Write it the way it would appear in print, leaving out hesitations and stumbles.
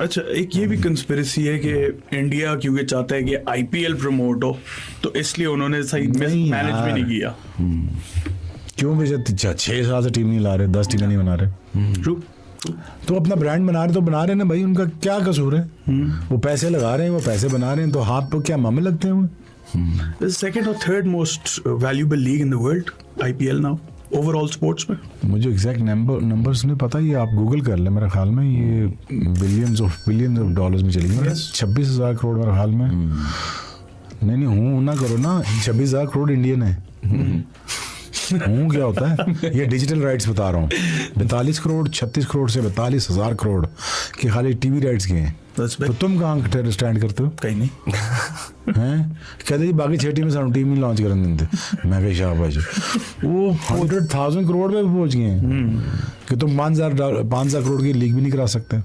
अच्छा, एक ये भी कंस्पिरेसी है कि इंडिया क्योंकि चाहता है कि आईपीएल प्रमोट हो, तो इसलिए उन्होंने सही नहीं मैनेज भी नहीं किया। क्यों भेजे 6 साल से टीम नहीं ला रहे, 10 टीमें नहीं बना रहे। ट्रू। तो अपना ब्रांड बना रहे तो बना रहे ना भाई, उनका क्या कसूर है? वो पैसे लगा रहे हैं, वो पैसे बना रहे हैं, तो हाथ पे क्या मामे लगते हैं वो? सेकंड और third most valuable league in the world IPL now overall sports में। मुझे एग्जैक्ट नंबर्स नहीं पता, ये आप गूगल कर ले, मेरे ख्याल में ये बिलियंस ऑफ डॉलर्स में चली गई। 26,000 करोड़ मेरे ख्याल में। नहीं हूँ ना करो ना, 26,000 करोड़ इंडियन है। हूँ क्या होता है? ये डिजिटल राइट्स बता रहा हूँ। 42 करोड़ 36 करोड़ से 42,000 करोड़ के खाली टीवी राइट्स के हैं। तो तुम कहाँ स्टैंड करते हो? कहीं नहीं। हैं कहते जी बाकी 6 टीमें सानू टीम नहीं लॉन्च करने देते। मैं कही शाबाश, वो 100,000 करोड़ पे पहुंच गए हैं कि तुम 5,000 करोड़ की लीग भी नहीं करा सकते।